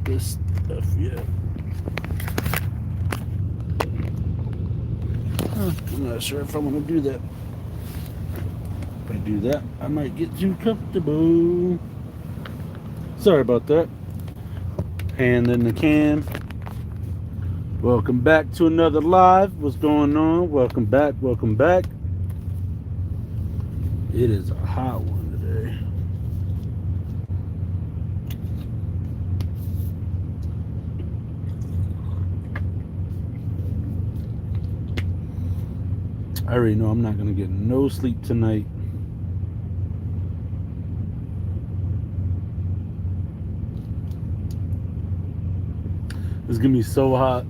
this stuff yet. I'm not sure if I want to do that. If I do that, I might get too comfortable. Sorry about that. Hand in the can. Welcome back to another live. What's going on? Welcome back. Welcome back. It is a hot one today. I already know I'm not going to get no sleep tonight. It's going to be so hot.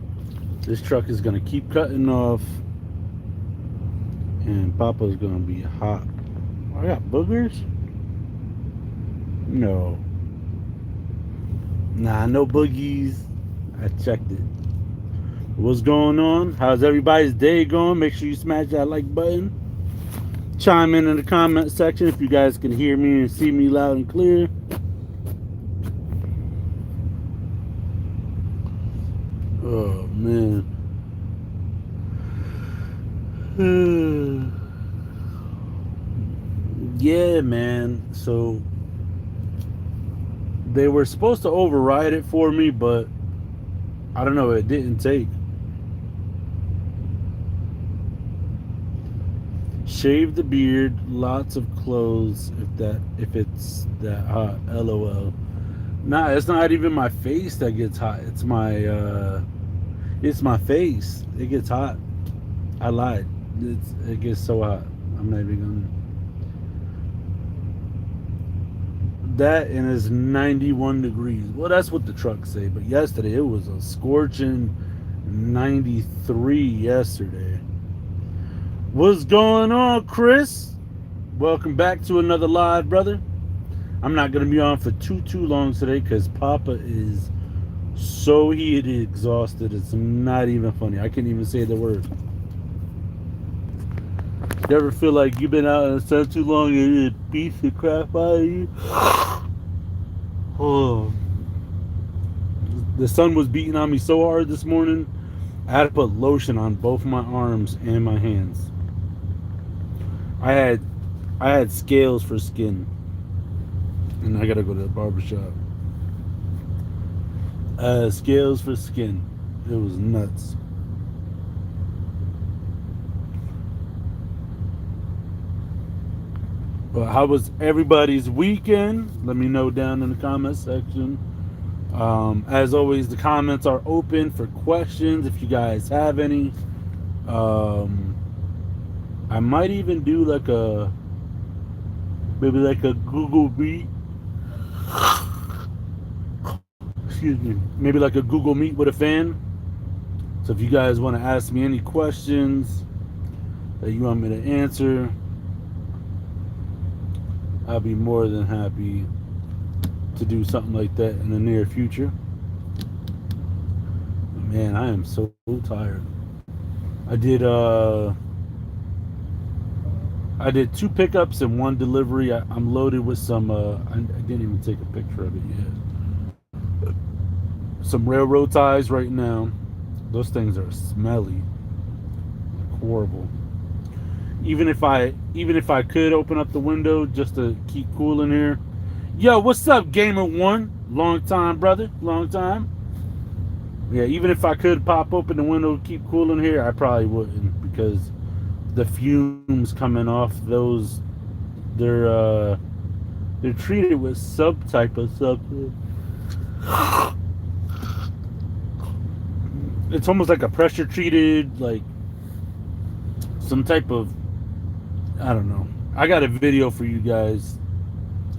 This truck is going to keep cutting off. And Papa's going to be hot. I got boogers? No. Nah, no boogies. I checked it. What's going on? How's everybody's day going? Make sure you smash that like button. Chime in the comment section if you guys can hear me and see me loud and clear. Oh, man. Yeah, man. So they were supposed to override it for me, but I don't know. It didn't take. Shave the beard, lots of clothes. If it's that hot, LOL. Nah, it's not even my face that gets hot. It's my face. It gets hot. I lied. It gets so hot. I'm not even gonna. That and it's 91 degrees. Well, that's what the trucks say. But yesterday it was a scorching 93 yesterday. What's going on, Chris? Welcome back to another live, brother. I'm not going to be on for too long today because Papa is so heated, exhausted. It's not even funny. I can't even say the word. You ever feel like you've been out in the sun too long and it beats the crap out of you? Oh. The sun was beating on me so hard this morning, I had to put lotion on both my arms and my hands. I had scales for skin, and I gotta go to the barbershop. Scales for skin. It was nuts. But how was everybody's weekend? Let me know down in the comment section. As always, the comments are open for questions if you guys have any. I might even do maybe like a Google Meet. Excuse me. Maybe like a Google Meet with a fan. So if you guys want to ask me any questions that you want me to answer, I'll be more than happy to do something like that in the near future. Man, I am so tired. I did 2 pickups and 1 delivery. I'm loaded with some. I didn't even take a picture of it yet. Some railroad ties right now. Those things are smelly, like horrible. Even if I could open up the window just to keep cool in here. Yo, what's up, Gamer One? Long time, brother. Long time. Yeah, even if I could pop open the window to keep cool in here, I probably wouldn't because the fumes coming off those, they're treated with some type of something. It's almost like a pressure treated, like some type of, I don't know. I got a video for you guys.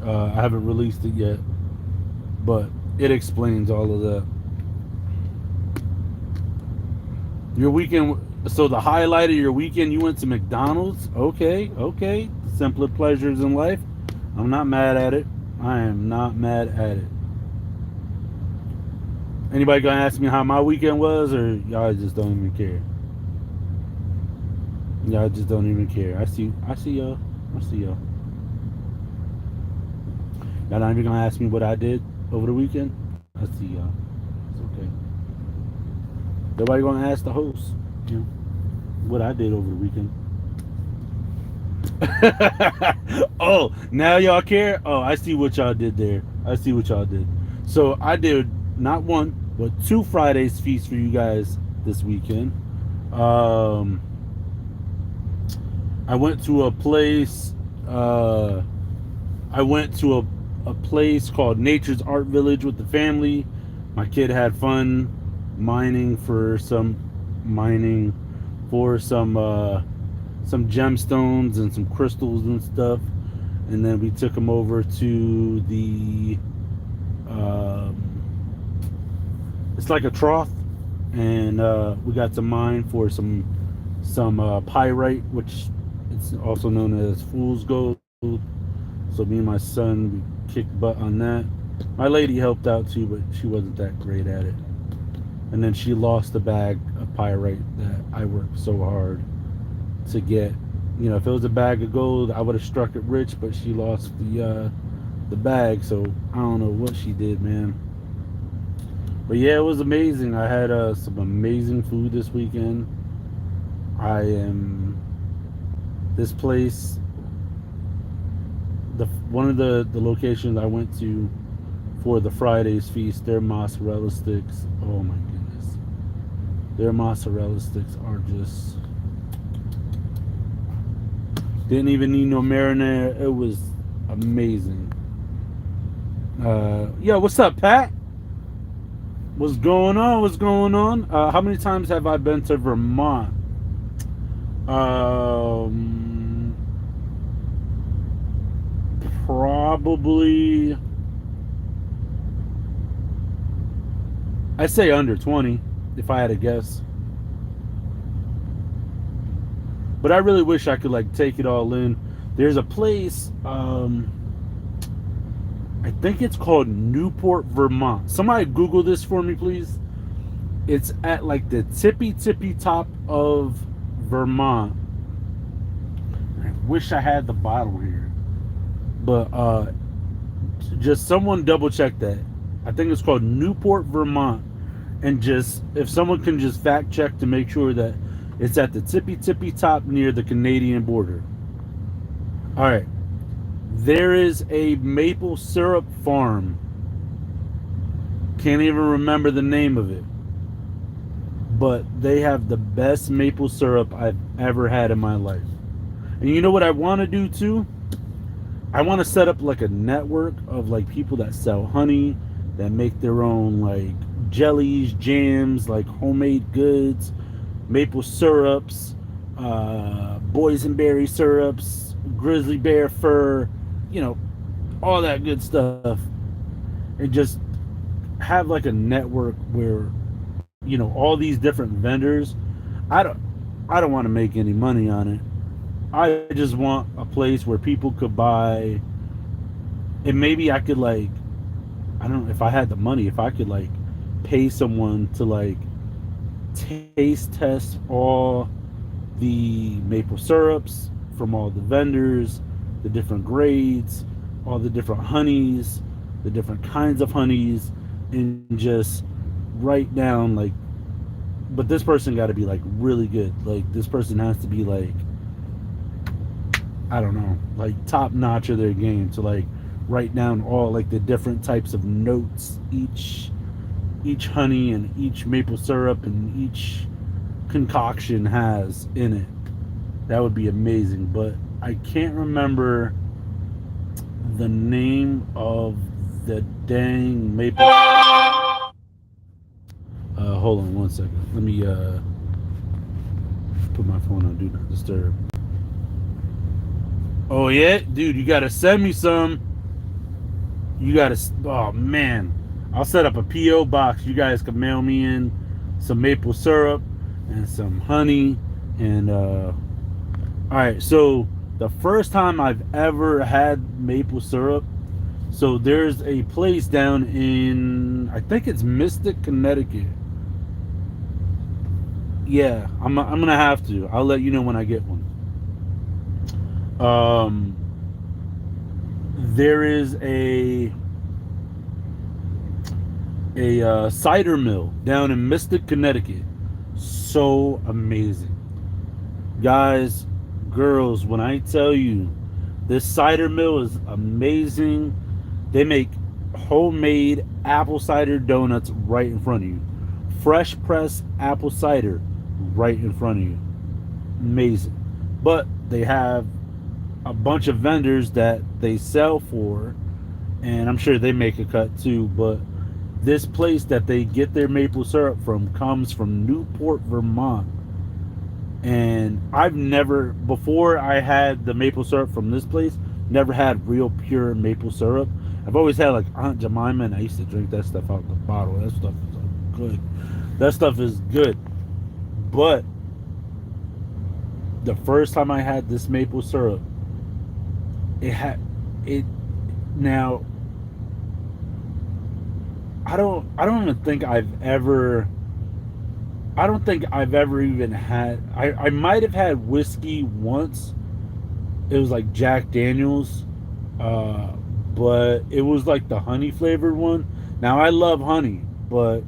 I haven't released it yet, but it explains all of that. Your weekend, so the highlight of your weekend, you went to McDonald's? Okay. Simpler pleasures in life. I'm not mad at it. I am not mad at it. Anybody gonna ask me how my weekend was, or y'all just don't even care? Y'all just don't even care. I see y'all. Y'all not even gonna ask me what I did over the weekend? I see y'all. Okay. Nobody gonna ask the host, you know, what I did over the weekend. Oh, now y'all care? Oh, I see what y'all did there. I see what y'all did. So I did not one, but two Fridays feast for you guys this weekend. Um, I went to a place. Uh, I went to a place called Nature's Art Village with the family. My kid had fun mining for some mining for some gemstones and some crystals and stuff. And then we took him over to the um, it's like a trough, and we got to mine for some pyrite, which it's also known as fool's gold. So me and my son, we kicked butt on that. My lady helped out too, but she wasn't that great at it. And then she lost the bag of pyrite that I worked so hard to get. You know, if it was a bag of gold, I would have struck it rich, but she lost the bag, so I don't know what she did, man. But yeah, it was amazing. I had some amazing food this weekend. I am this place. The one of the locations I went to for the Friday's feast, their mozzarella sticks. Oh my goodness, their mozzarella sticks are just didn't even need no marinara. It was amazing. Yo, what's up, Pat? What's going on? What's going on? How many times have I been to Vermont? Um, Probably, I'd say under 20, if I had to guess. But I really wish I could like take it all in. There's a place, I think it's called Newport, Vermont. Somebody Google this for me, please. It's at like the tippy top of Vermont. I wish I had the bottle here, but just someone double check that. I think it's called Newport, Vermont, and just if someone can just fact check to make sure that it's at the tippy top near the Canadian border. All right. There is a maple syrup farm. Can't even remember the name of it. But they have the best maple syrup I've ever had in my life. And you know what I want to do too? I want to set up like a network of like people that sell honey, that make their own like jellies, jams, like homemade goods, maple syrups, boysenberry syrups, grizzly bear fur, you know, all that good stuff, and just have like a network where, you know, all these different vendors. I don't, I don't want to make any money on it. I just want a place where people could buy, and maybe I could like, I don't know if I had the money, if I could like pay someone to like taste test all the maple syrups from all the vendors, the different grades, all the different honeys, the different kinds of honeys, and just write down like, but this person got to be like really good. Like this person has to be like, I don't know, like top notch of their game to like write down all like the different types of notes each honey and each maple syrup and each concoction has in it. That would be amazing, but I can't remember the name of the dang maple. Hold on one second. Let me put my phone on do not disturb. Oh yeah, dude, you gotta send me some. You gotta. Oh man, I'll set up a PO box. You guys can mail me in some maple syrup and some honey and. All right, so the first time I've ever had maple syrup, so there's a place down in, I think it's Mystic, Connecticut. Yeah, I'm gonna have to. I'll let you know when I get one. There is a cider mill down in Mystic, Connecticut. So amazing. Guys, girls, when I tell you this cider mill is amazing, they make homemade apple cider donuts right in front of you. Fresh pressed apple cider right in front of you. Amazing. But they have a bunch of vendors that they sell for, and I'm sure they make a cut too. But this place that they get their maple syrup from comes from Newport, Vermont. And I've never, before I had the maple syrup from this place, never had real pure maple syrup. I've always had like Aunt Jemima, and I used to drink that stuff out the bottle. That stuff is good. That stuff is good. But the first time I had this maple syrup, it had it. Now I don't even think I've ever. I don't think I've ever even had. I might have had whiskey once. It was like Jack Daniels, uh, but it was like the honey flavored one. Now I love honey, but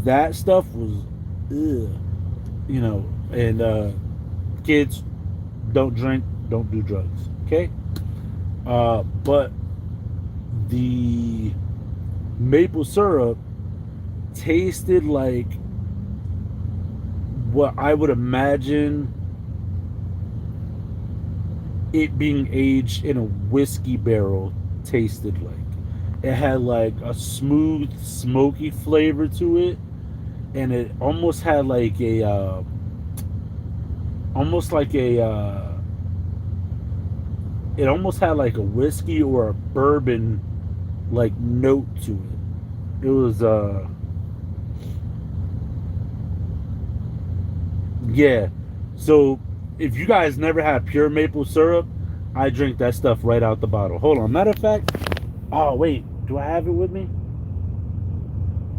that stuff was, ugh, you know. And kids, don't drink, don't do drugs. Okay, but the maple syrup tasted like what I would imagine it being aged in a whiskey barrel tasted like. It had like a smooth, smoky flavor to it, and it almost had like a, almost like a, it almost had like a whiskey or a bourbon like note to it. It was, yeah. So if you guys never had pure maple syrup, I drink that stuff right out the bottle. Hold on. Matter of fact, oh wait, do I have it with me?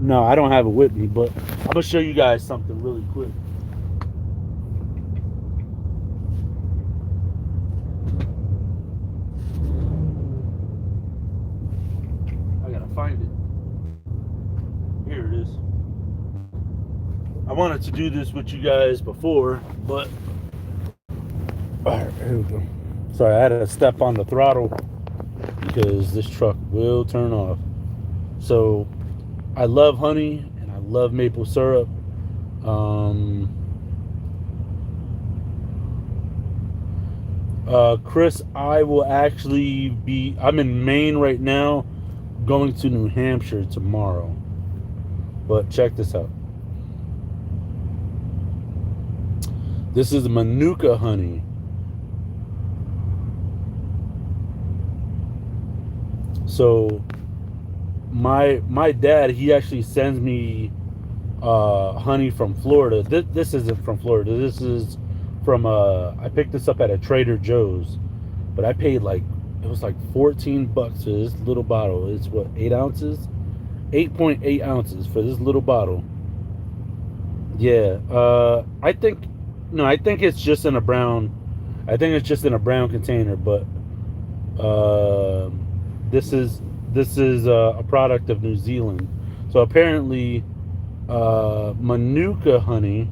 No, I don't have it with me, but I'm gonna show you guys something really quick. I gotta find it. Here it is. I wanted to do this with you guys before, but all right, here we go. Sorry, I had to step on the throttle because this truck will turn off. So I love honey and I love maple syrup. Um, Chris, I will actually be. I'm in Maine right now, going to New Hampshire tomorrow. But check this out. This is Manuka honey. So my dad, he actually sends me honey from Florida. This isn't from Florida. This is from I picked this up at a Trader Joe's, but I paid like, it was like $14 for this little bottle. It's what, 8 ounces, 8.8 ounces for this little bottle. Yeah, I think, no, I think it's just in a brown. I think it's just in a brown container, but uh, this is a product of New Zealand. So apparently, Manuka honey,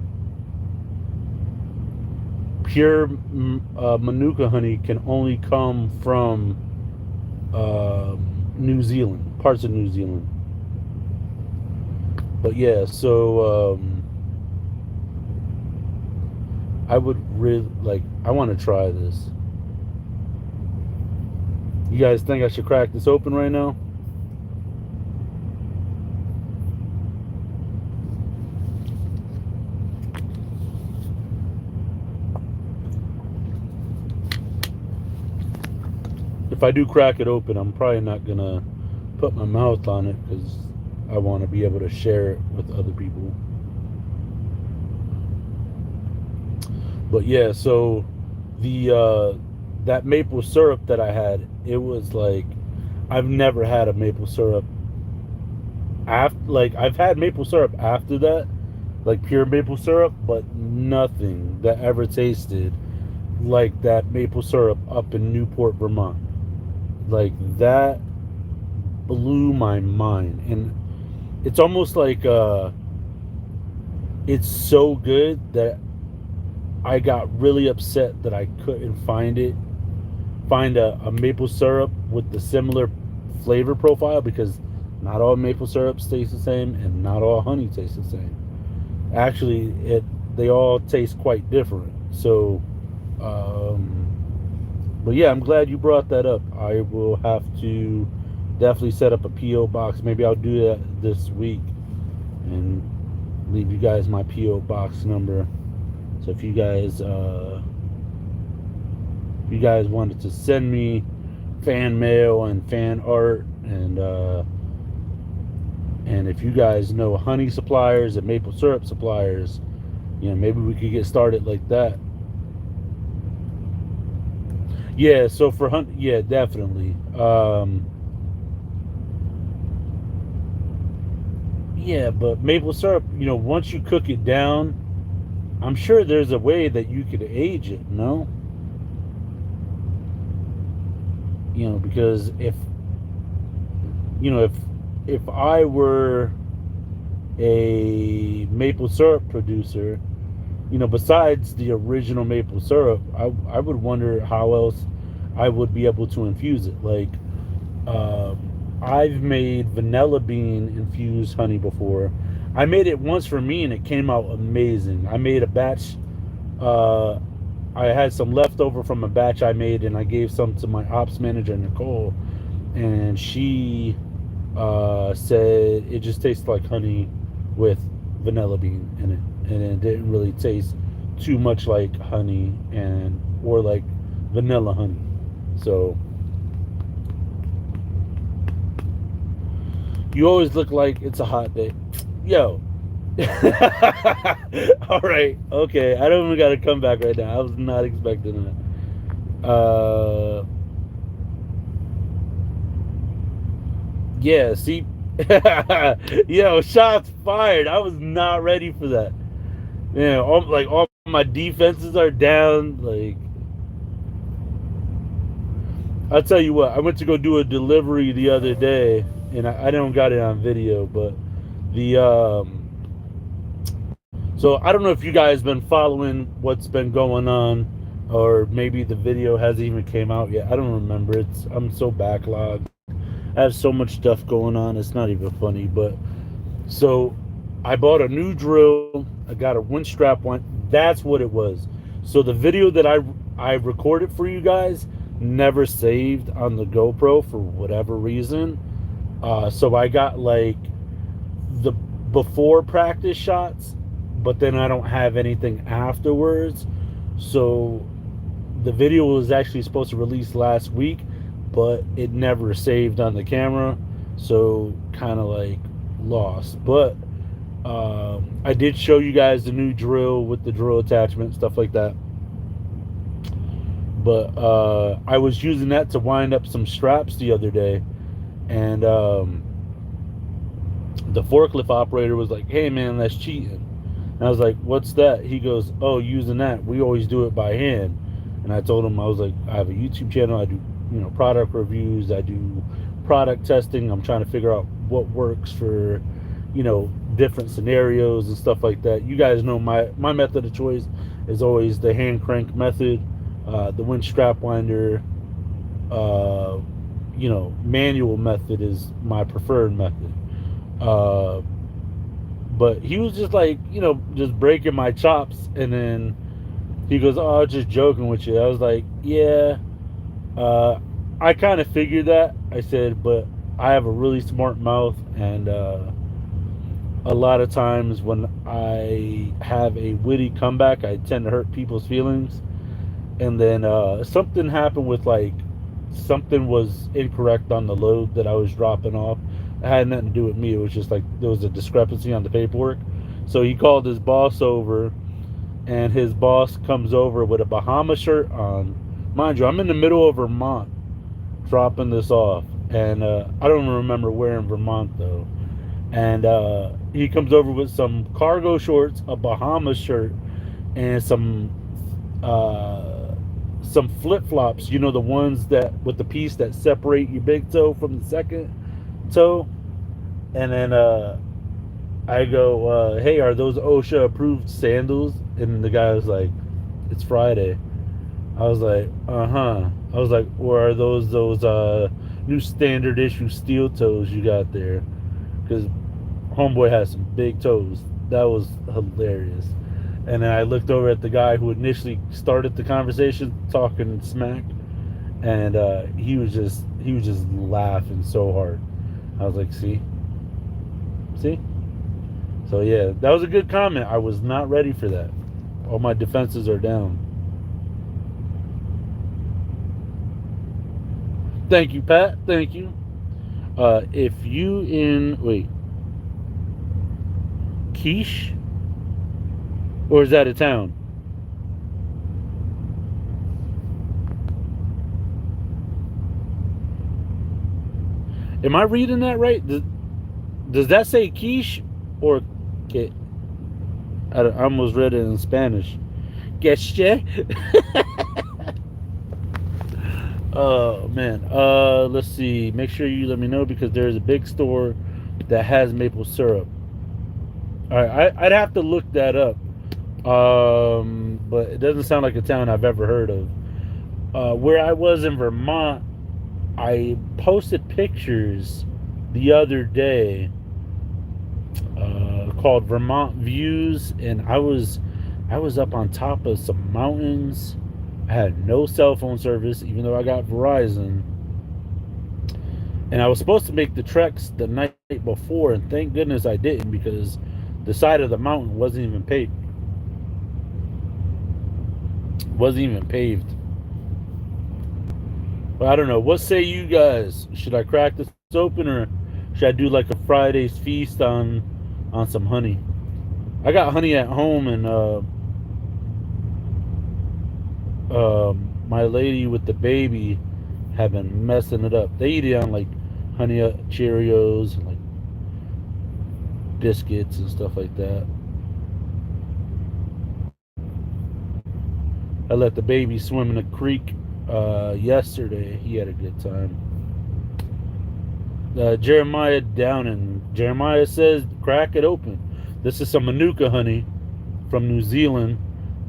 pure Manuka honey, can only come from New Zealand, parts of New Zealand. But yeah, so I would really like. I want to try this. You guys think I should crack this open right now? If I do crack it open, I'm probably not gonna put my mouth on it because I want to be able to share it with other people. But yeah, so the that maple syrup that I had, it was like, I've never had a maple syrup after, like, I've had maple syrup after that, like pure maple syrup, but nothing that ever tasted like that maple syrup up in Newport, Vermont. Like that blew my mind. And it's almost like it's so good that I got really upset that I couldn't find a maple syrup with the similar flavor profile, because not all maple syrups taste the same and not all honey tastes the same. Actually, it they all taste quite different. So, um, but yeah, I'm glad you brought that up. I will have to definitely set up a PO box. Maybe I'll do that this week and leave you guys my PO box number. So if you guys wanted to send me fan mail and fan art, and if you guys know honey suppliers and maple syrup suppliers, maybe we could get started like that. Yeah, so for honey, yeah, definitely. Yeah, but maple syrup, once you cook it down, I'm sure there's a way that you could age it. No, because if I were a maple syrup producer, besides the original maple syrup, I would wonder how else I would be able to infuse it. Like, uh, I've made vanilla bean infused honey before. I made it once for me and it came out amazing. I made a batch. Uh, I had some leftover from a batch I made, and I gave some to my ops manager, Nicole, and she said it just tastes like honey with vanilla bean in it, and it didn't really taste too much like honey and or like vanilla honey. So you always look like it's a hot day, yo. All right, okay. I don't even got to come back right now. I was not expecting that. Yeah, see, yo, shots fired. I was not ready for that. Yeah, all my defenses are down. Like, I'll tell you what. I went to go do a delivery the other day, and I don't got it on video, but the so I don't know if you guys been following what's been going on, or maybe the video hasn't even came out yet. I don't remember. I'm so backlogged. I have so much stuff going on. It's not even funny, but so I bought a new drill. I got a winch strap one. That's what it was. So the video that I recorded for you guys never saved on the GoPro for whatever reason. So I got like the before practice shots, but then I don't have anything afterwards. So the video was actually supposed to release last week, but it never saved on the camera, so kind of like lost. But I did show you guys the new drill with the drill attachment, stuff like that. But I was using that to wind up some straps the other day, and the forklift operator was like, "Hey man, that's cheating." And I was like, "What's that?" He goes, "Oh, using that. We always do it by hand." And I told him, I was like, "I have a YouTube channel. I do, product reviews. I do product testing. I'm trying to figure out what works for, different scenarios and stuff like that. You guys know my method of choice is always the hand crank method, the winch strap winder. Uh, manual method is my preferred method." Uh, but he was just like, just breaking my chops, and then he goes, "Oh, I was just joking with you." I was like, "Yeah, uh, I kind of figured that." I said, "But I have a really smart mouth, and a lot of times when I have a witty comeback, I tend to hurt people's feelings." And then something happened with like something was incorrect on the load that I was dropping off. It had nothing to do with me. It was just like there was a discrepancy on the paperwork. So he called his boss over, and his boss comes over with a Bahama shirt on. Mind you, I'm in the middle of Vermont dropping this off, and I don't remember where in Vermont though. And he comes over with some cargo shorts, a Bahama shirt, and some flip flops. The ones that with the piece that separate your big toe from the second toe. And then I go, hey, are those OSHA approved sandals? And the guy was like, it's Friday. I was like, uh-huh. I was like, or are those new standard issue steel toes you got there? Because homeboy has some big toes. That was hilarious. And then I looked over at the guy who initially started the conversation talking smack, and he was just laughing so hard. I was like, see. So yeah, that was a good comment. I was not ready for that. All my defenses are down. Thank you, Pat. Thank you. If you in wait, Quiche, or is that a town? Am I reading that right? Does that say quiche or que? I almost read it in Spanish. Question. Oh man. Let's see. Make sure you let me know because there's a big store that has maple syrup. All right, I'd have to look that up. But it doesn't sound like a town I've ever heard of. Where I was in Vermont, I posted pictures the other day called Vermont Views, and I was up on top of some mountains. I had no cell phone service, even though I got Verizon, and I was supposed to make the treks the night before, and thank goodness I didn't because the side of the mountain wasn't even paved. Wasn't even paved. But I don't know. What say you guys? Should I crack this open or should I do like a Friday's feast on some honey? I got honey at home, and my lady with the baby have been messing it up. They eat it on like honey Cheerios and like biscuits and stuff like that. I let the baby swim in the creek yesterday. He had a good time. Jeremiah Downing. Jeremiah says, crack it open. This is some Manuka honey from New Zealand.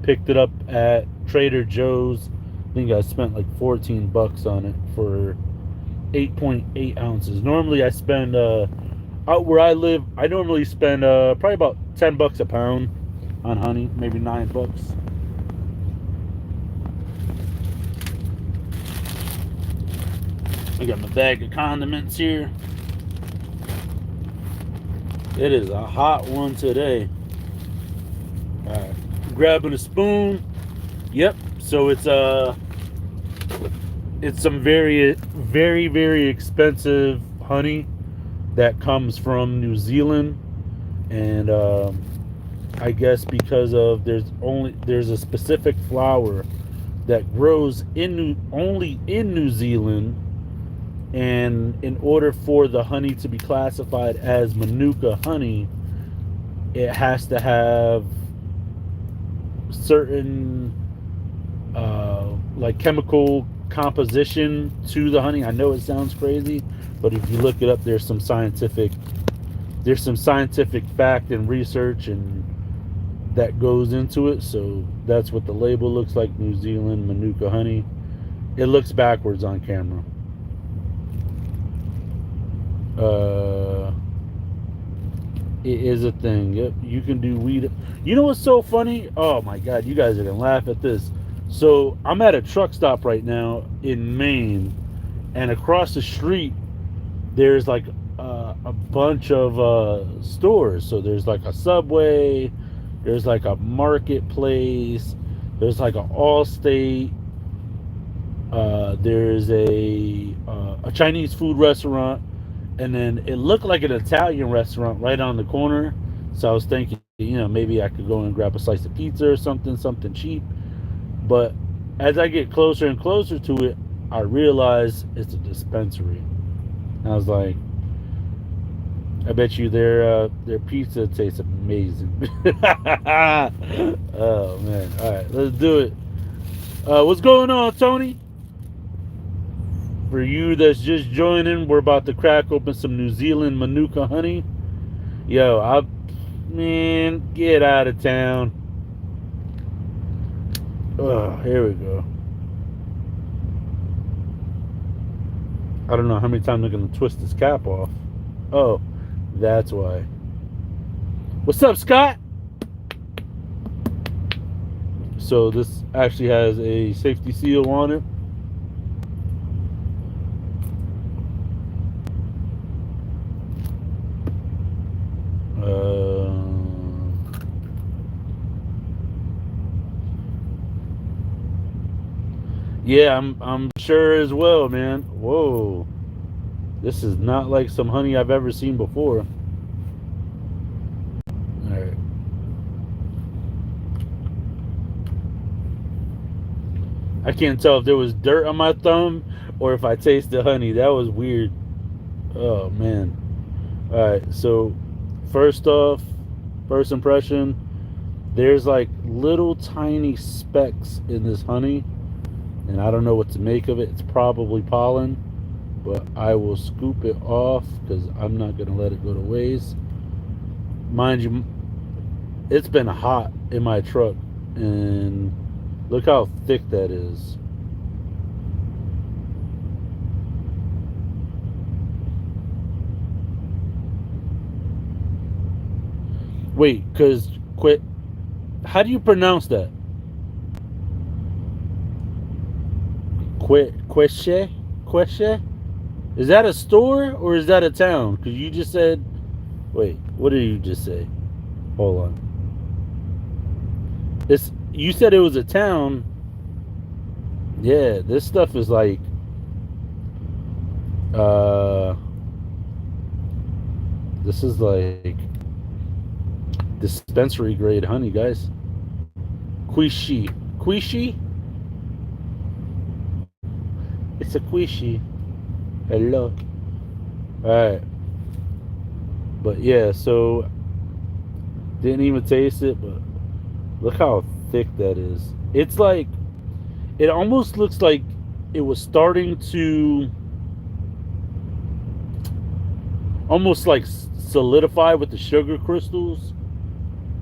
Picked it up at Trader Joe's. I think I spent like $14 on it for 8.8 ounces. Normally I spend out where I live. I normally spend probably about $10 a pound on honey, maybe $9. I got my bag of condiments here. It is a hot one today. All right, grabbing a spoon. Yep. So it's some very very very expensive honey that comes from New Zealand, and I guess because of there's a specific flower that grows only in New Zealand, and in order for the honey to be classified as Manuka honey, it has to have certain like chemical composition to the honey. I know it sounds crazy, but if you look it up, there's some scientific fact and research and that goes into it. So that's what the label looks like: New Zealand Manuka honey. It looks backwards on camera. It is a thing. Yep, you can do weed. You know what's so funny? Oh my god, you guys are gonna laugh at this. So I'm at a truck stop right now in Maine, and across the street there's like a bunch of stores. So there's like a Subway, there's like a marketplace, there's like a Allstate, there's a Chinese food restaurant, and then it looked like an Italian restaurant right on the corner. So I was thinking, maybe I could go and grab a slice of pizza or something cheap. But as I get closer and closer to it, I realize it's a dispensary. And I was like, I bet you their pizza tastes amazing. Oh man! All right, let's do it. What's going on, Tony? For you that's just joining, we're about to crack open some New Zealand Manuka honey. Yo, man, get out of town. Here we go. I don't know how many times they're gonna twist this cap off. Oh, that's why. What's up, Scott? So this actually has a safety seal on it. Uh, yeah, I'm sure as well, man. Whoa, this is not like some honey I've ever seen before. All right. I can't tell if there was dirt on my thumb or if I tasted honey. That was weird. Oh man. All right. So first off, first impression, there's like little tiny specks in this honey, and I don't know what to make of it. It's probably pollen, but I will scoop it off because I'm not gonna let it go to waste. Mind you, it's been hot in my truck, and look how thick that is. Wait, cause quit. How do you pronounce that? Queshe? Queshe? Is that a store or is that a town? Because you just said. Wait, what did you just say? Hold on. This you said it was a town. Yeah, this stuff is like uh this is like dispensary grade honey, guys. Quishi. Quishi? It's a quishi. Hello. Alright. But yeah, so didn't even taste it, but look how thick that is. It's like it almost looks like it was starting to almost like solidify with the sugar crystals,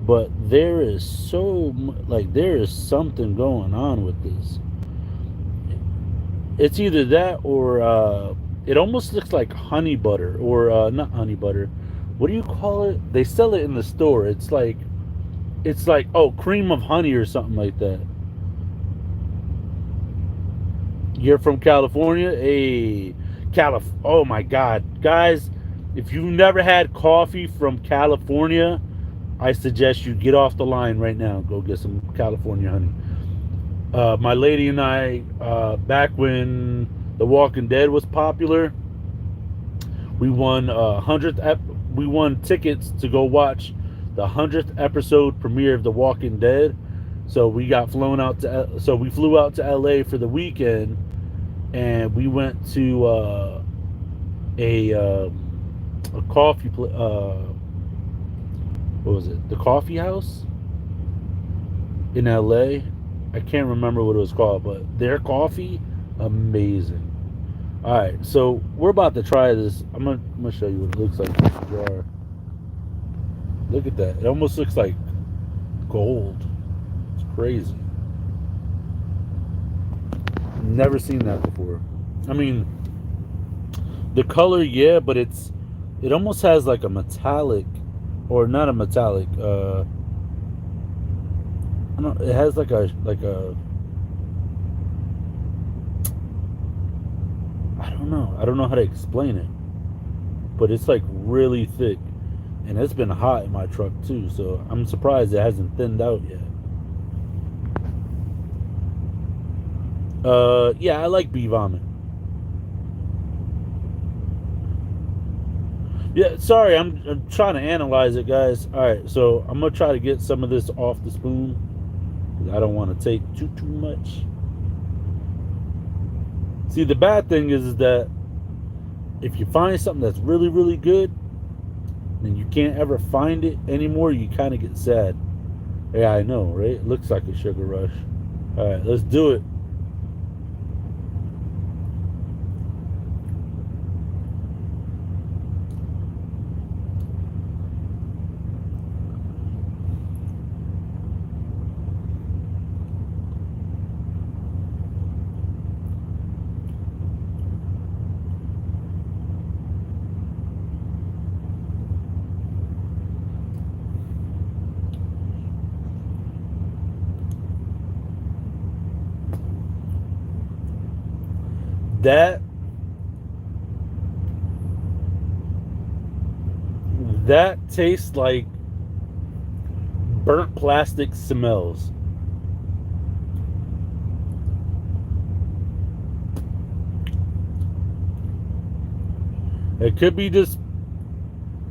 but there is like there is something going on with this. It's either that or it almost looks like honey butter or not honey butter. What do you call it? They sell it in the store. It's like oh, cream of honey or something like that. You're from California? Hey, oh my God, guys! If you've never had coffee from California, I suggest you get off the line right now. Go get some California honey. My lady and I, back when The Walking Dead was popular, we won we won tickets to go watch the 100th episode premiere of The Walking Dead. So we got flown out to so we flew out to LA for the weekend, and we went to a coffee what was it? The coffee house in LA. I can't remember what it was called, but their coffee, amazing. All right, so we're about to try this. I'm gonna show you what it looks like in this jar. Look at that. It almost looks like gold. It's crazy. Never seen that before. I mean, the color, yeah, but it almost has like a metallic, or not a metallic. I don't. It has like a. I don't know. I don't know how to explain it, but it's like really thick, and it's been hot in my truck too. So I'm surprised it hasn't thinned out yet. Yeah, I like bee vomit. Yeah, sorry, I'm trying to analyze it, guys. All right, so I'm gonna try to get some of this off the spoon. I don't want to take too much. See, the bad thing is that if you find something that's really good, and you can't ever find it anymore, you kind of get sad. Yeah, I know, right? It looks like a sugar rush. All right, let's do it. That that tastes like burnt plastic smells. It could be just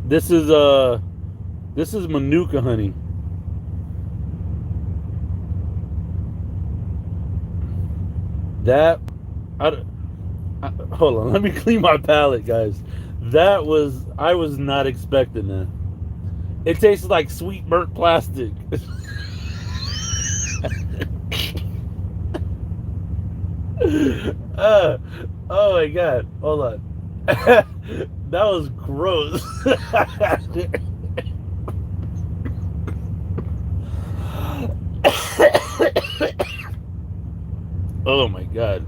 this is this is Manuka honey. That hold on, let me clean my palate, guys. That was I was not expecting that. It tastes like sweet burnt plastic. uh, oh my god, hold on. That was gross. Oh my god.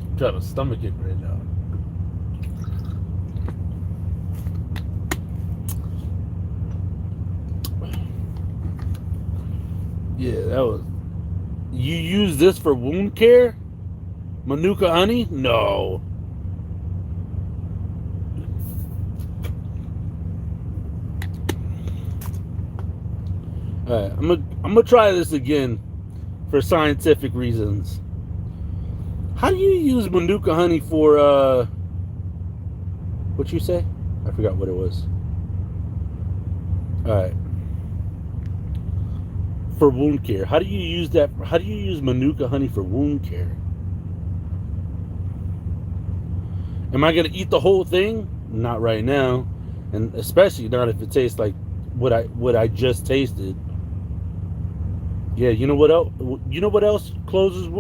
I'm trying to stomach it right now. Yeah, that was. You use this for wound care? Manuka honey? No. Alright, I'm gonna try this again for scientific reasons. How do you use Manuka honey for what you say? I forgot what it was. Alright. For wound care. How do you use that? How do you use Manuka honey for wound care? Am I gonna eat the whole thing? Not right now, and especially not if it tastes like what I just tasted. Yeah, you know what else? You know what else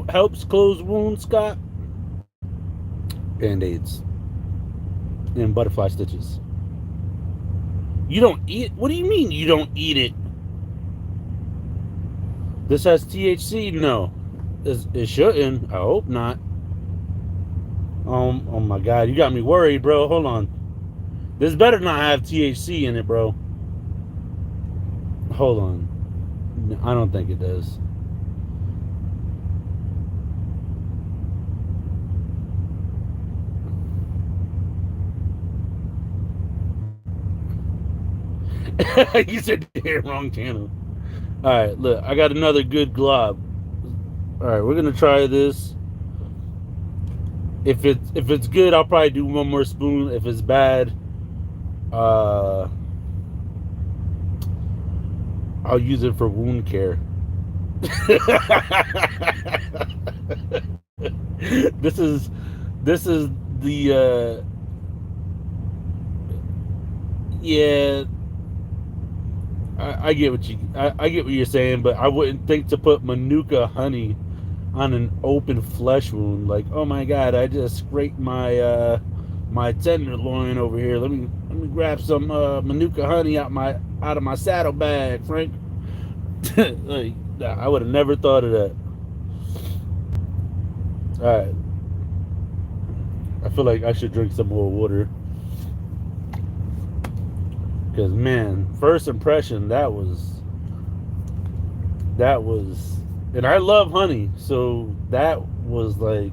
helps close wounds, Scott? Band-aids and butterfly stitches. You don't eat. What do you mean you don't eat it? This has THC? No, it shouldn't. I hope not. Oh my god, you got me worried, bro. Hold on. This better not have THC in it, bro. Hold on. I don't think it does. You said wrong channel. Alright, look, I got another good glob. Alright, we're gonna try this. If it's good, I'll probably do one more spoon. If it's bad, I'll use it for wound care. This is the yeah. I get what I get what you're saying, but I wouldn't think to put Manuka honey on an open flesh wound. Like, oh my god, I just scraped my my tenderloin over here. Let me grab some Manuka honey out of my saddlebag, Frank. Like, I would have never thought of that. All right, I feel like I should drink some more water. Because, man, first impression, that was, and I love honey, so that was like,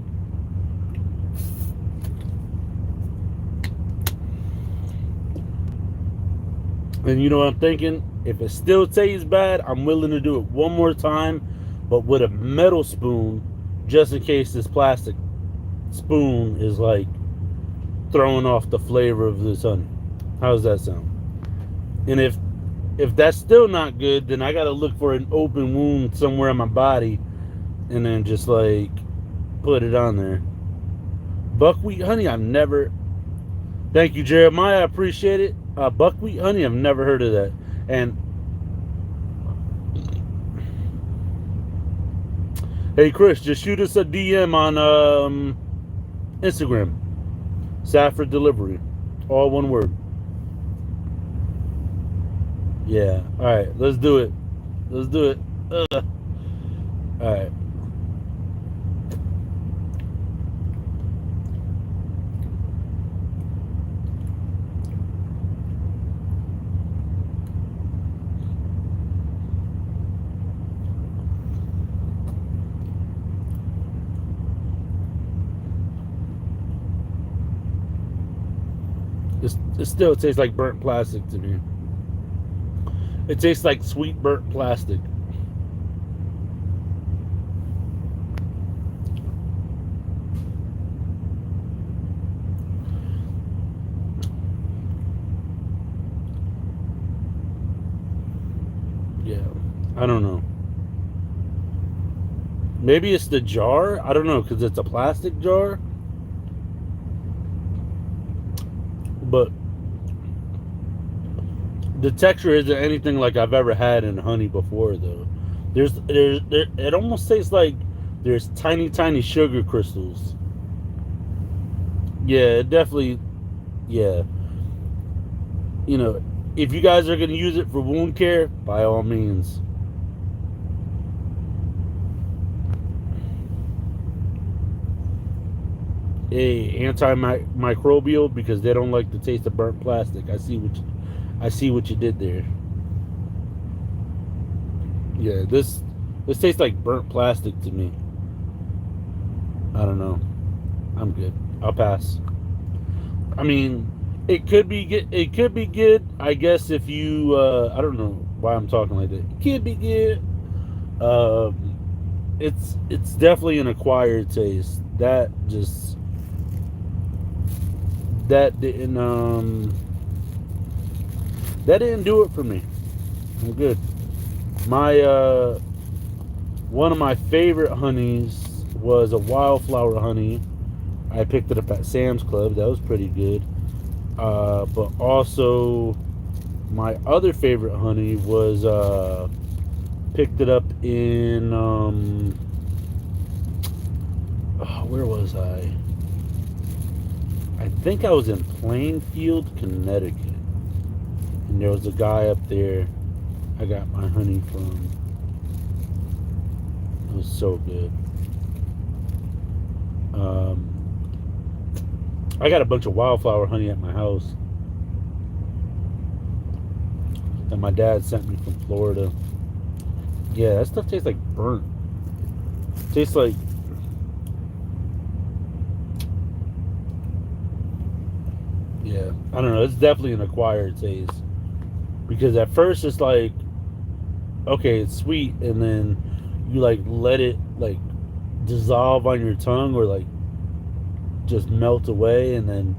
and you know what I'm thinking? If it still tastes bad, I'm willing to do it one more time, but with a metal spoon, just in case this plastic spoon is like throwing off the flavor of this honey. How does that sound? And if that's still not good, then I gotta look for an open wound somewhere in my body and then just like put it on there. Buckwheat honey, I've never. Thank you, Jeremiah. I appreciate it. Buckwheat honey, I've never heard of that. And hey, Chris, just shoot us a DM on Instagram. Safford Delivery, all one word. Yeah. All right. Let's do it. Let's do it. All right. It still tastes like burnt plastic to me. It tastes like sweet burnt plastic. Yeah, I don't know. Maybe it's the jar. I don't know because it's a plastic jar. But the texture isn't anything like I've ever had in honey before, though. It almost tastes like there's tiny sugar crystals. Yeah, it definitely. Yeah, you know, if you guys are gonna use it for wound care, by all means. A antimicrobial because they don't like the taste of burnt plastic. I see what you did there. Yeah, this tastes like burnt plastic to me. I don't know. I'm good. I'll pass. I mean, it could be good. I guess if you I don't know why I'm talking like that. It could be good. It's definitely an acquired taste. That didn't that didn't do it for me. I'm good. My one of my favorite honeys was a Wildflower Honey. I picked it up at Sam's Club. That was pretty good. But also, my other favorite honey was picked it up in oh, where was I? I think I was in Plainfield, Connecticut, and there was a guy up there I got my honey from. It was so good. Um, I got a bunch of Wildflower Honey at my house that my dad sent me from Florida. Yeah, that stuff tastes like burnt. Tastes like, yeah, I don't know. It's definitely an acquired taste because at first it's like, okay, it's sweet, and then you like let it like dissolve on your tongue or like just melt away, and then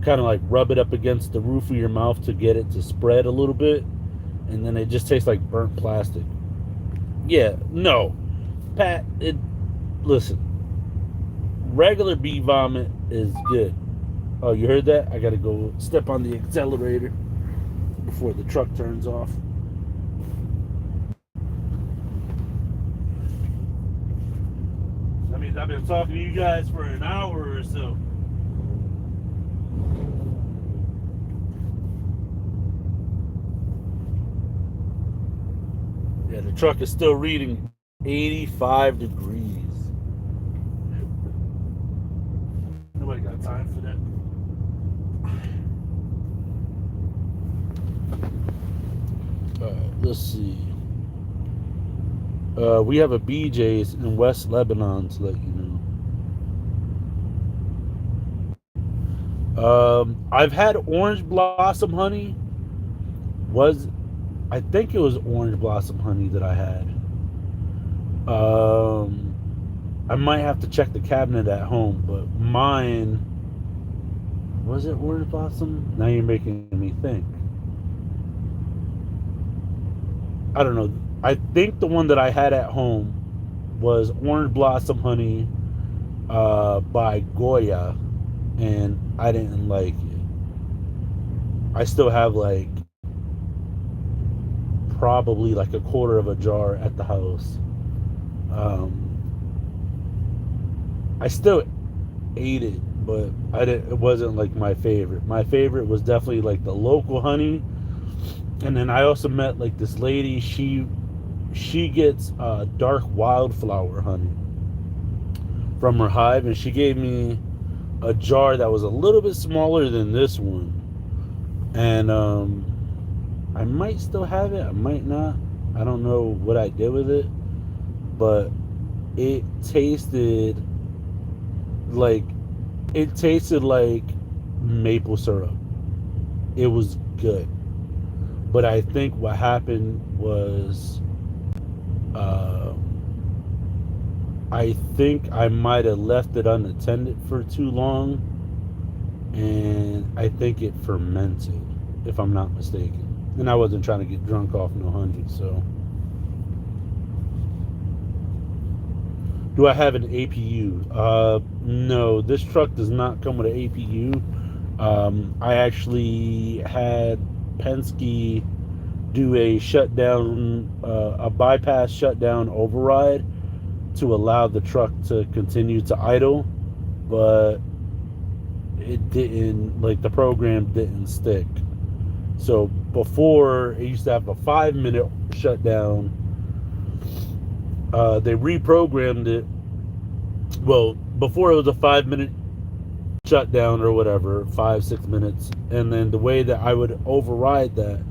kind of like rub it up against the roof of your mouth to get it to spread a little bit, and then it just tastes like burnt plastic. Yeah, no, Pat. It listen. Regular bee vomit is good. Oh, you heard that? I gotta go step on the accelerator before the truck turns off. That means I've been talking to you guys for an hour or so. Yeah, the truck is still reading 85 degrees. Nobody got time for that. Let's see. We have a BJ's in West Lebanon to let you know. I've had orange blossom honey. Was I think it was orange blossom honey that I had. I might have to check the cabinet at home, but mine was it orange blossom? Now you're making me think. I don't know. I think the one that I had at home was orange blossom honey by Goya, and I didn't like it. I still have like probably like a quarter of a jar at the house. Um, I still ate it, but I didn't. It wasn't like my favorite. My favorite was definitely like the local honey, and then I also met like this lady. She gets dark wildflower honey from her hive, and she gave me a jar that was a little bit smaller than this one, and I might still have it. I might not. I don't know what I did with it, but it tasted like it tasted like maple syrup. it was good. But I think what happened was, uh, I think I might have left it unattended for too long, and I think it fermented, if I'm not mistaken. And I wasn't trying to get drunk off no honey, so. Do I have an APU? No, this truck does not come with an APU. I actually had Penske do a shutdown, a bypass shutdown override to allow the truck to continue to idle, but it didn't, like, the program didn't stick. So before, it used to have a 5 minute shutdown. They reprogrammed it. Well, before it was a 5 minute shutdown or whatever, 5, 6 minutes. And then the way that I would override that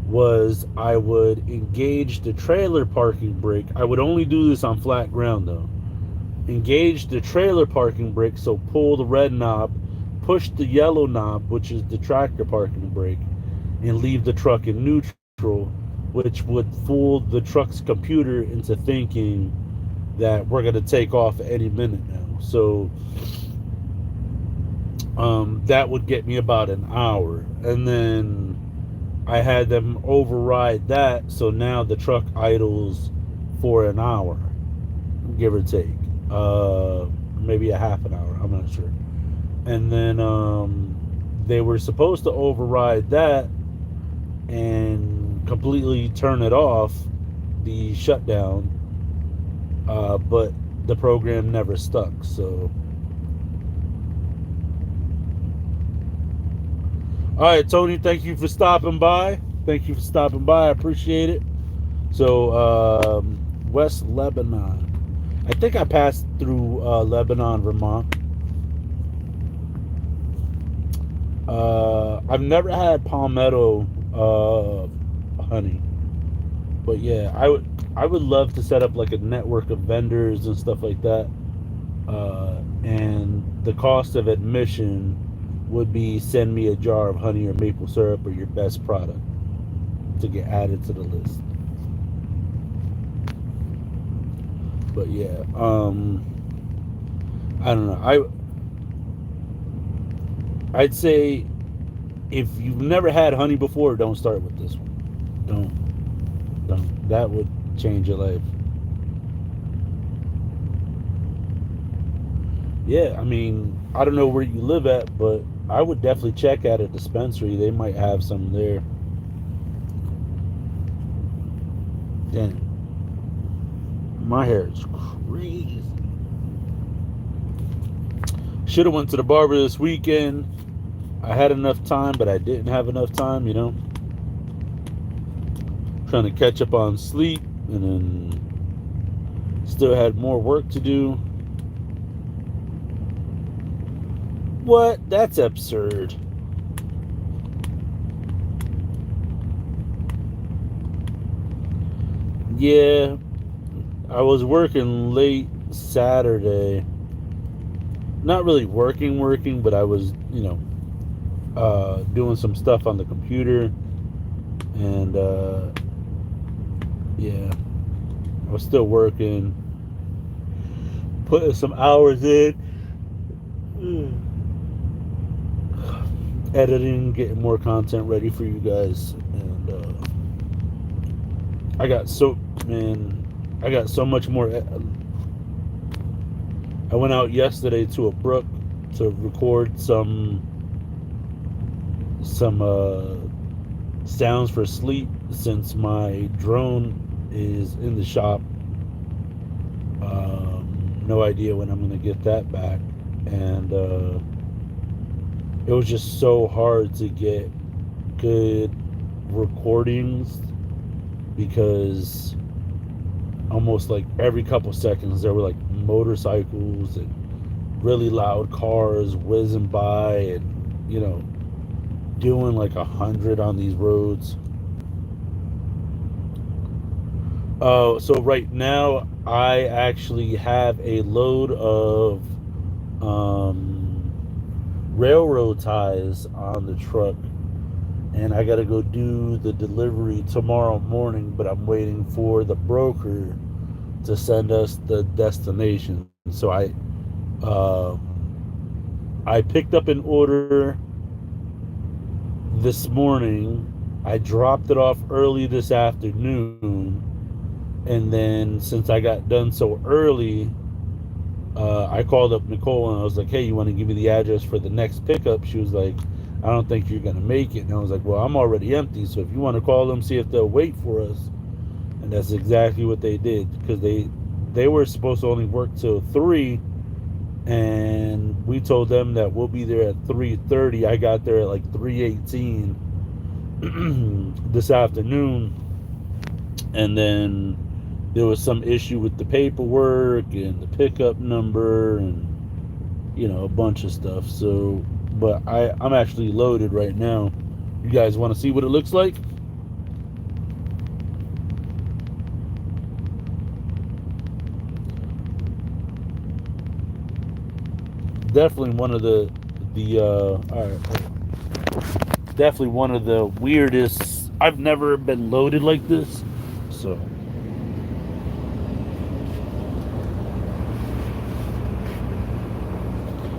was I would engage the trailer parking brake. I would only do this on flat ground though. Engage the trailer parking brake, so pull the red knob, push the yellow knob, which is the tractor parking brake, and leave the truck in neutral, which would fool the truck's computer into thinking that we're going to take off any minute now. So that would get me about an hour. And then I had them override that, so now the truck idles for an hour, give or take. Maybe a half an hour, I'm not sure. And then they were supposed to override that and completely turn it off, the shutdown, but the program never stuck. So, all right, Tony, thank you for stopping by. Thank you for stopping by. I appreciate it. So, West Lebanon. I think I passed through Lebanon, Vermont. I've never had palmetto honey, but yeah, I would love to set up like a network of vendors and stuff like that. And the cost of admission would be send me a jar of honey or maple syrup or your best product to get added to the list. But yeah, I don't know. I'd say if you've never had honey before, don't start with this one. Don't. That would change your life. Yeah, I mean, I don't know where you live at, but I would definitely check at a dispensary. They might have some there. Damn, my hair is crazy. Should have went to the barber this weekend. I had enough time, but I didn't have enough time, you know. Trying to catch up on sleep, and then still had more work to do. What? That's absurd. Yeah, I was working late Saturday. Not really working, but I was, doing some stuff on the computer, and yeah, I was still working, putting some hours in, editing, getting more content ready for you guys, and I got so much more. I went out yesterday to a brook to record some sounds for sleep, since my drone is in the shop. No idea when I'm gonna get that back, and it was just so hard to get good recordings, because almost like every couple seconds there were like motorcycles and really loud cars whizzing by, and doing like 100 on these roads. So right now I actually have a load of railroad ties on the truck and I gotta go do the delivery tomorrow morning. But I'm waiting for the broker to send us the destination. So I picked up an order this morning. I dropped it off early this afternoon, and then since I got done so early, I called up Nicole and I was like, "Hey, you want to give me the address for the next pickup?" She was like, "I don't think you're gonna make it." And I was like, "Well, I'm already empty, so if you want to call them, see if they'll wait for us." And that's exactly what they did, because they were supposed to only work till 3, and we told them that we'll be there at 3:30. I got there at like 3:18 this afternoon, and then there was some issue with the paperwork and the pickup number and a bunch of stuff. So, but I'm actually loaded right now. You guys want to see what it looks like? Definitely one of the all right, definitely one of the weirdest. I've never been loaded like this. So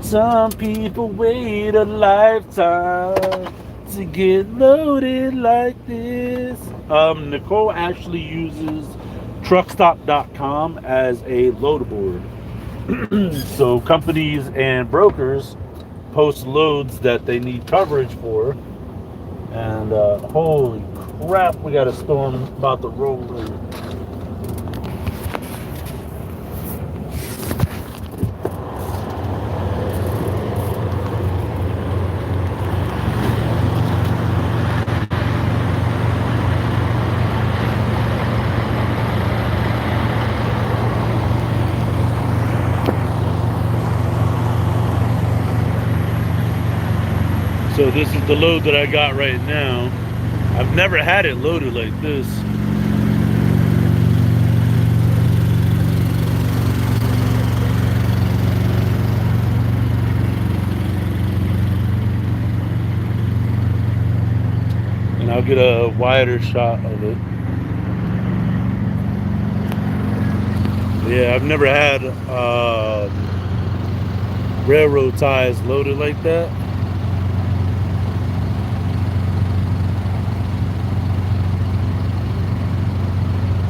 some people wait a lifetime to get loaded like this. Nicole actually uses truckstop.com as a load board. So companies and brokers post loads that they need coverage for. And holy crap, we got a storm about to roll in. So this is the load that I got right now. I've never had it loaded like this. And I'll get a wider shot of it. Yeah, I've never had railroad ties loaded like that.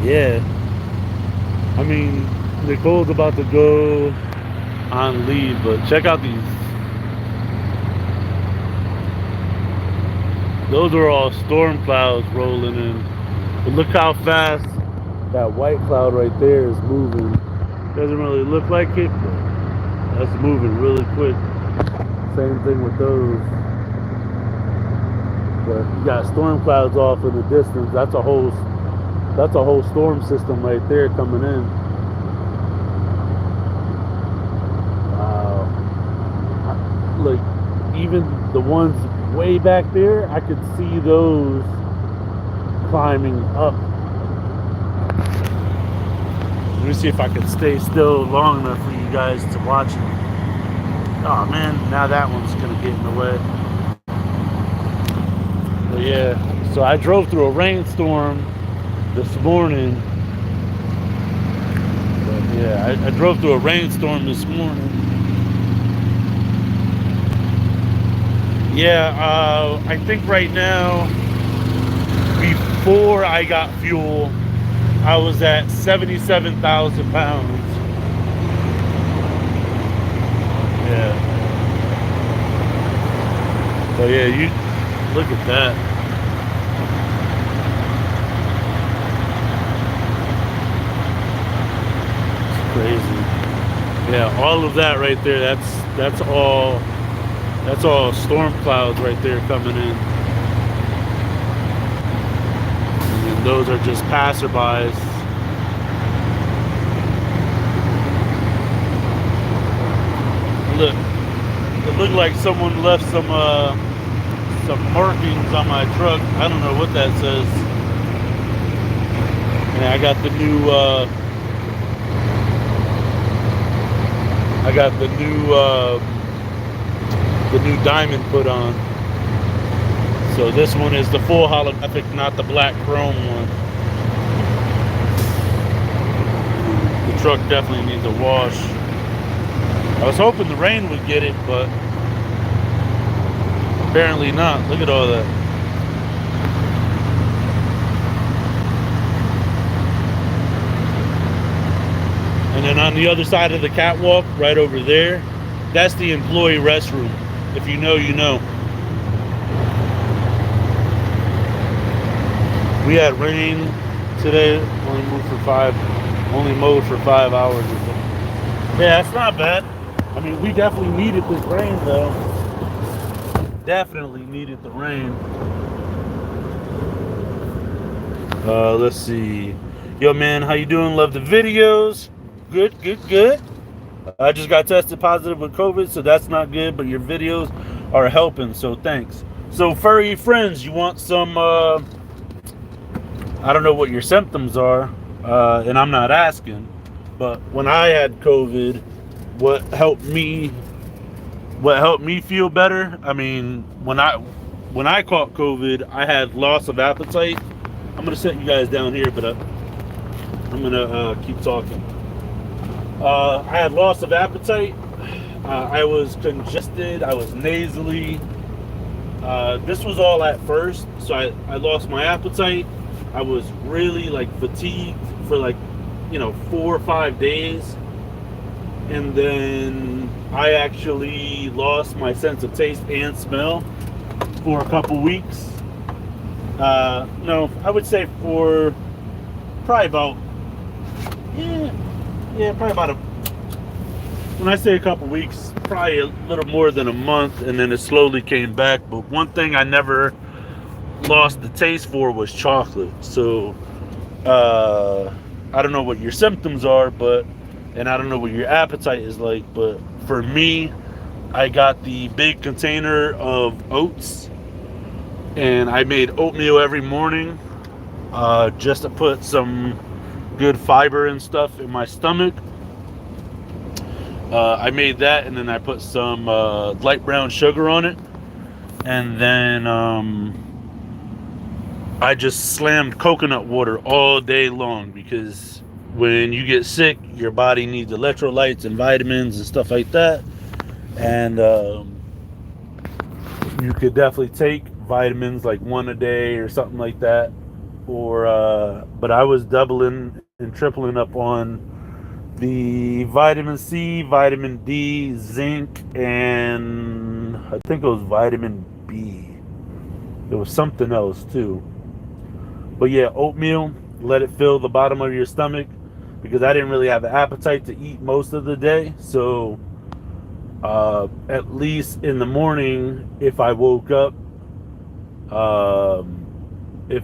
Yeah. I mean, Nicole's about to go on leave, but check out these. Those are all storm clouds rolling in. But look how fast that white cloud right there is moving. Doesn't really look like it, but that's moving really quick. Same thing with those. But you got storm clouds off in the distance. That's a whole storm system right there coming in. Wow. Look, even the ones way back there, I could see those climbing up. Let me see if I can stay still long enough for you guys to watch it. Oh man, now that one's gonna get in the way. But yeah, so I drove through a rainstorm this morning. But yeah, I drove through a rainstorm this morning. Yeah, I think right now, before I got fuel, I was at 77,000 pounds. Yeah. So yeah, you look at that. It's crazy. Yeah, all of that right there, that's all storm clouds right there coming in. And those are just passerbys. Look, it looked like someone left some markings on my truck. I don't know what that says. And I got the new diamond put on. So this one is the full holographic, not the black chrome one. The truck definitely needs a wash. I was hoping the rain would get it, but apparently not. Look at all that. And then on the other side of the catwalk, right over there, that's the employee restroom. If you know, you know. We had rain today, only mowed for 5 hours or so. Yeah, that's not bad. I mean, we definitely needed this rain, though. Definitely needed the rain. Let's see. Yo, man, how you doing? Love the videos. Good, good, good. I just got tested positive with COVID, so that's not good, but your videos are helping, so thanks. So, furry friends, you want some, I don't know what your symptoms are, and I'm not asking, but when I had COVID, what helped me feel better, I mean, when I caught COVID, I had loss of appetite. I'm going to set you guys down here, but I'm going to keep talking. I had loss of appetite. I was congested. I was nasally. This was all at first. So I lost my appetite. I was really like fatigued for 4 or 5 days. And then I actually lost my sense of taste and smell for a couple weeks. No, I would say for probably about, probably about when I say a couple weeks, probably a little more than a month, and then it slowly came back. But one thing I never lost the taste for was chocolate. So, I don't know what your symptoms are, and I don't know what your appetite is like, but for me, I got the big container of oats, and I made oatmeal every morning, just to put some good fiber and stuff in my stomach. I made that, and then I put some light brown sugar on it, and then I just slammed coconut water all day long, because when you get sick, your body needs electrolytes and vitamins and stuff like that, and you could definitely take vitamins like one a day or something like that, or but I was doubling and tripling up on the vitamin C, vitamin D, zinc, and I think it was vitamin B. There was something else too. But yeah, oatmeal, let it fill the bottom of your stomach, because I didn't really have an appetite to eat most of the day. So at least in the morning, if I woke up, if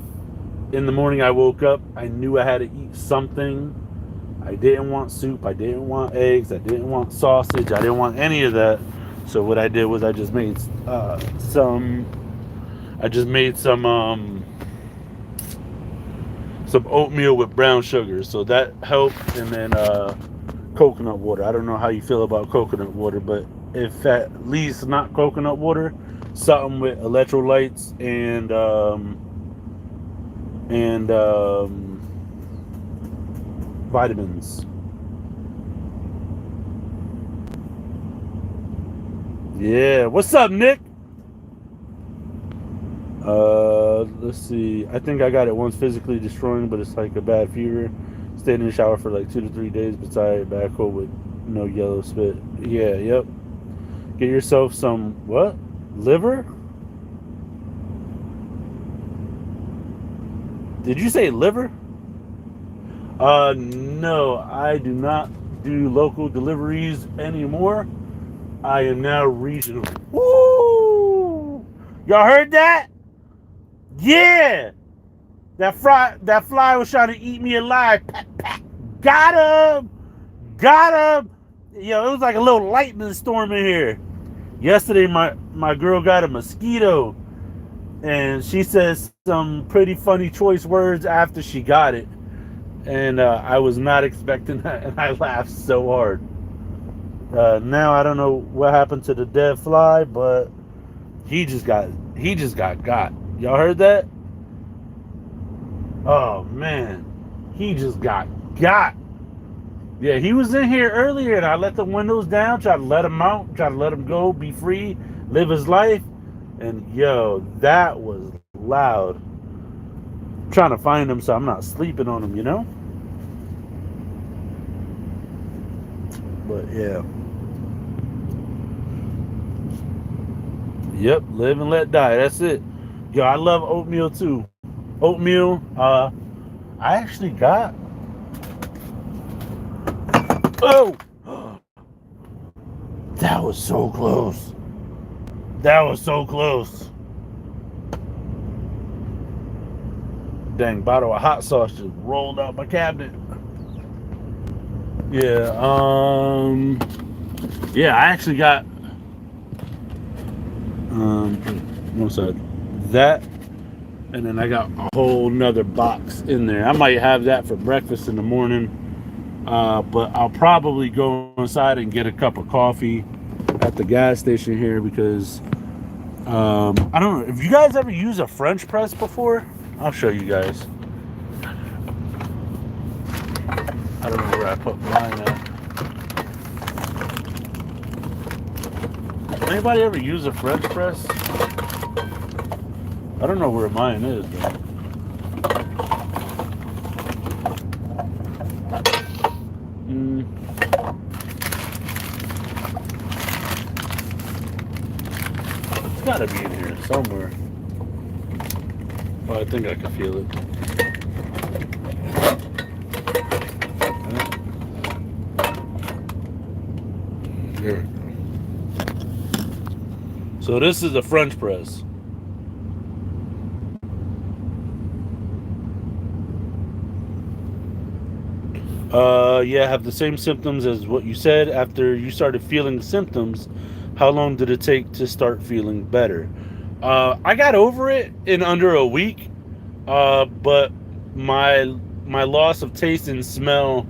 in the morning I woke up, I knew I had to eat something. I didn't want soup, I didn't want eggs, I didn't want sausage, I didn't want any of that. So what I did was I just made some oatmeal with brown sugar, so that helped. And then coconut water. I don't know how you feel about coconut water, but if at least not coconut water, something with electrolytes and vitamins. Yeah, what's up, Nick? Let's see. I think I got it once, physically destroying, but it's like a bad fever. Stayed in the shower for like 2 to 3 days, beside back home with no yellow spit. Yeah, yep. Get yourself some what? Liver? Did you say liver? No, I do not do local deliveries anymore. I am now regional. Woo! Y'all heard that? Yeah! That fly was trying to eat me alive. Pat, pat. Got him! Got him! Yo, it was like a little lightning storm in here. Yesterday, my girl got a mosquito, and she says some pretty funny choice words after she got it. And I was not expecting that, and I laughed so hard. Now I don't know what happened to the dead fly, but he just got got. Y'all heard that? Oh man, he just got. Yeah, he was in here earlier, and I let the windows down, try to let him out, try to let him go, be free, live his life. And yo, that was loud. I'm trying to find him so I'm not sleeping on him, you know? But yeah. Yep, live and let die. That's it. Yo, I love oatmeal too. Oatmeal, I actually got. Oh! That was so close. That was so close. Dang, bottle of hot sauce just rolled out my cabinet. Yeah, yeah, I actually got one side that, and then I got a whole nother box in there. I might have that for breakfast in the morning, but I'll probably go inside and get a cup of coffee at the gas station here because I don't know if you guys ever use a French press before. I'll show you guys. I don't know where I put mine at. Anybody ever use a French press? I don't know where mine is, though. It's gotta be in here somewhere. Oh, I think I can feel it. There we go. So this is a French press. Yeah, have the same symptoms as what you said. After you started feeling symptoms, how long did it take to start feeling better? I got over it in under a week, but my loss of taste and smell,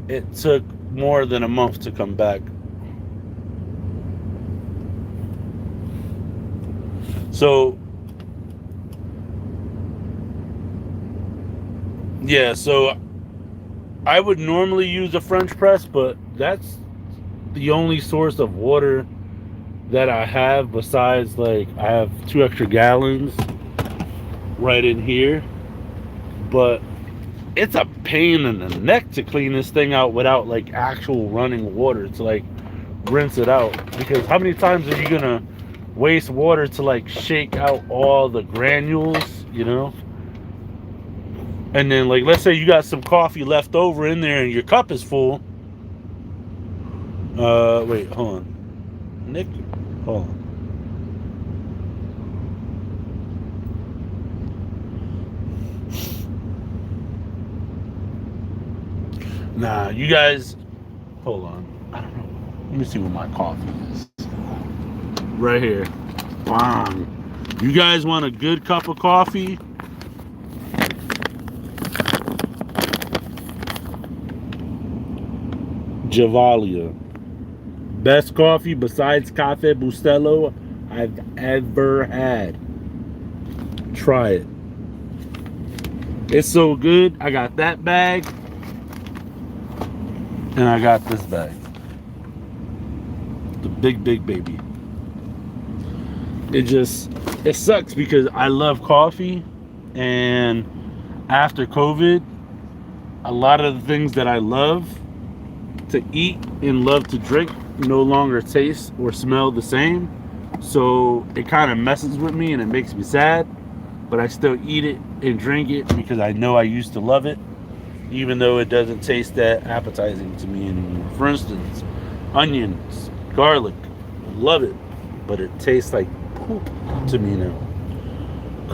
it took more than a month to come back. So yeah, so I would normally use a French press, but that's the only source of water that I have besides, like, I have 2 extra gallons right in here. But it's a pain in the neck to clean this thing out without, like, actual running water to, like, rinse it out. Because how many times are you gonna waste water to, like, shake out all the granules, you know? And then, like, let's say you got some coffee left over in there and your cup is full. Wait, hold on. Nick, hold on. Nah, you guys, hold on. I don't know. Let me see what my coffee is. Right here. Bang. You guys want a good cup of coffee? Javalia. Best coffee besides Cafe Bustelo I've ever had. Try it. It's so good. I got that bag. And I got this bag. The big baby. It sucks because I love coffee. And after COVID, a lot of the things that I love to eat and love to drink no longer taste or smell the same. So it kind of messes with me and it makes me sad. But I still eat it and drink it because I know I used to love it, even though it doesn't taste that appetizing to me anymore. For instance, onions, garlic, love it, but it tastes like poop to me now.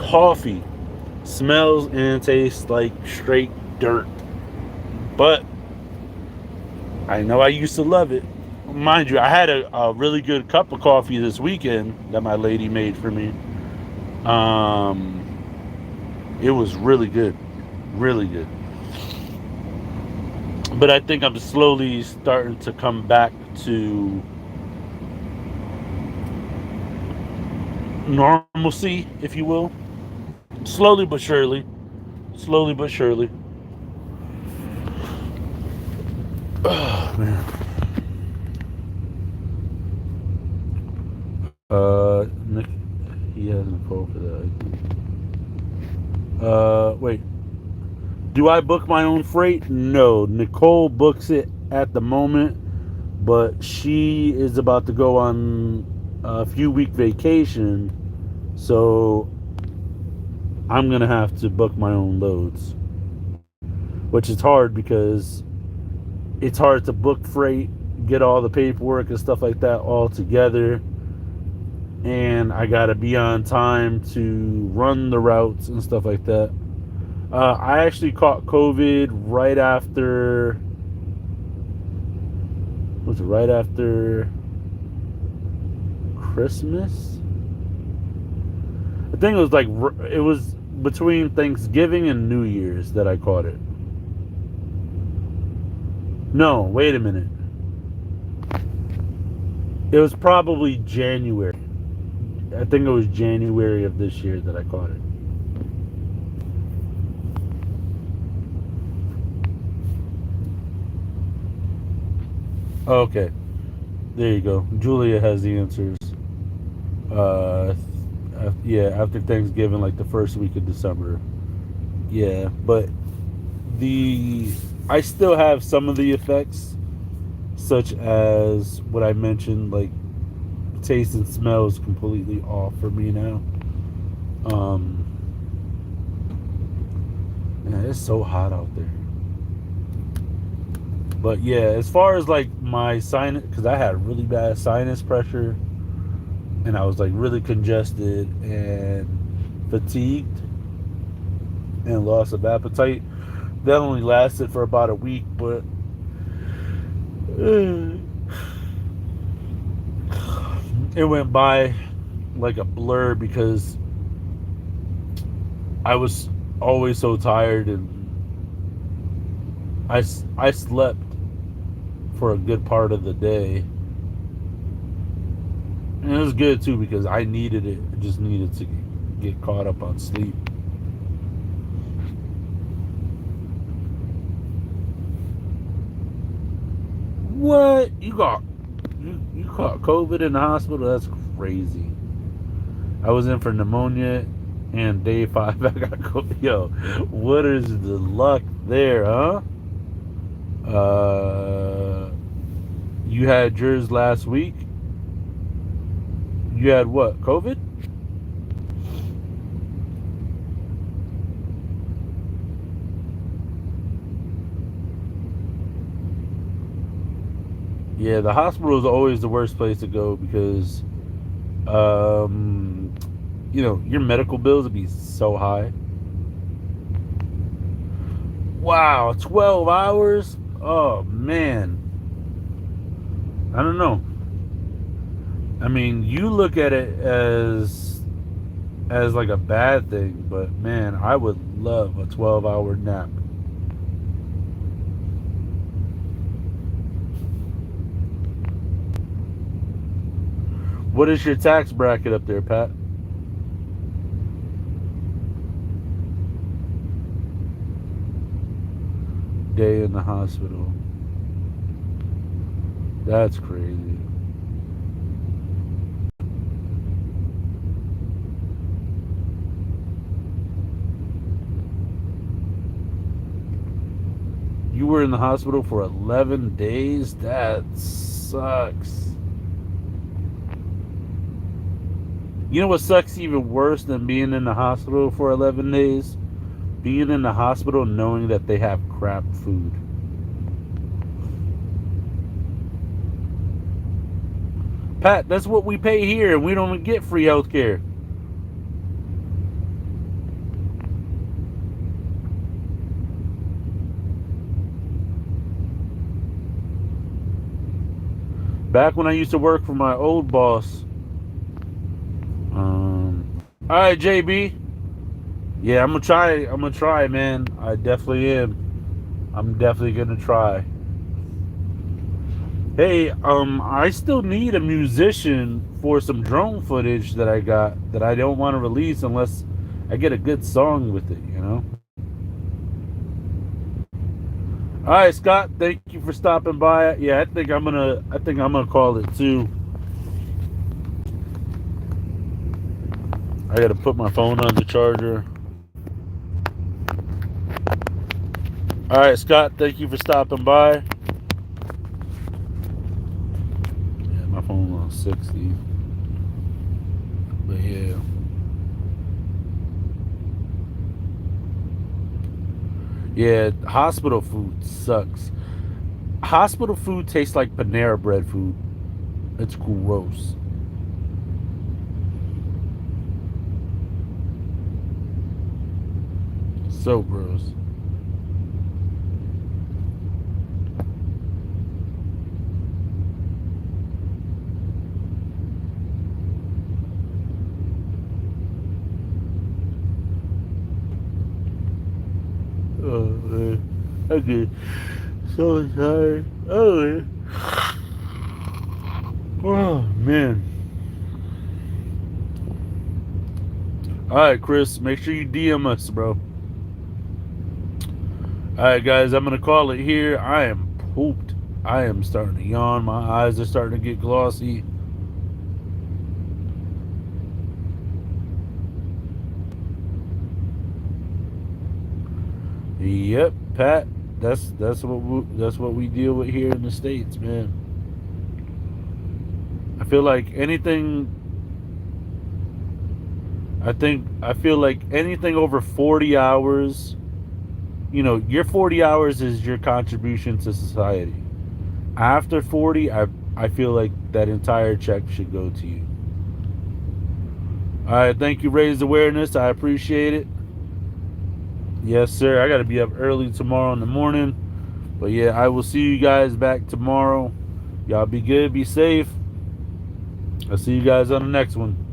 Coffee smells and tastes like straight dirt, but I know I used to love it. Mind you, I had a really good cup of coffee this weekend that my lady made for me. It was really good, really good. But I think I'm slowly starting to come back to normalcy, if you will. Slowly but surely. Slowly but surely. Oh man. Nick, he hasn't called for that. Wait. Do I book my own freight? No. Nicole books it at the moment, but she is about to go on a few week vacation, so I'm gonna have to book my own loads, which is hard because it's hard to book freight, get all the paperwork and stuff like that all together, and I gotta be on time to run the routes and stuff like that. I actually caught COVID right after. Was it right after Christmas? I think it was like it was between Thanksgiving and New Year's that I caught it. No, wait a minute. It was probably January. I think it was January of this year that I caught it. Okay, there you go. Julia has the answers. Uh, yeah, after Thanksgiving, like the first week of December. Yeah, but the I still have some of the effects, such as what I mentioned, like taste and smell is completely off for me now. Um, Man, it's so hot out there. But yeah, as far as like my sinus, because I had really bad sinus pressure, and I was like really congested and fatigued and loss of appetite. That only lasted for about a week, but it went by like a blur because I was always so tired, and I slept for a good part of the day. And it was good too because I needed it. I just needed to get caught up on sleep. What? You caught COVID in the hospital? That's crazy. I was in for pneumonia, and day 5 I got COVID. Yo, what is the luck there, huh? You had yours last week. You had what? COVID? Yeah, the hospital is always the worst place to go because, um, your medical bills would be so high. Wow, 12 hours? Oh, man. I don't know. I mean, you look at it as like a bad thing, but man, I would love a 12-hour nap. What is your tax bracket up there, Pat? Day in the hospital. That's crazy. You were in the hospital for 11 days? That sucks. You know what sucks even worse than being in the hospital for 11 days? Being in the hospital knowing that they have crap food. Pat, that's what we pay here, and we don't get free health care. Back when I used to work for my old boss. All right, JB. Yeah, I'm gonna try. I'm gonna try, man. I definitely am. I'm definitely gonna try. Hey, I still need a musician for some drone footage that I got that I don't want to release unless I get a good song with it, you know. All right, Scott. Thank you for stopping by. Yeah, I think I'm gonna call it too. I gotta put my phone on the charger. All right, Scott. Thank you for stopping by. Yeah, my phone on 60. But yeah, yeah. Hospital food sucks. Hospital food tastes like Panera bread food. It's gross. So gross. Oh man, I get so tired. Oh man. Oh man. All right, Chris. Make sure you DM us, bro. All right, guys. I'm gonna call it here. I am pooped. I am starting to yawn. My eyes are starting to get glossy. Yep, Pat. That's what we deal with here in the states, man. I feel like anything. I feel like anything over 40 hours. You know, your 40 hours is your contribution to society. After 40, I feel like that entire check should go to you. All right, thank you, Raise Awareness. I appreciate it. Yes, sir. I got to be up early tomorrow in the morning. But yeah, I will see you guys back tomorrow. Y'all be good, be safe. I'll see you guys on the next one.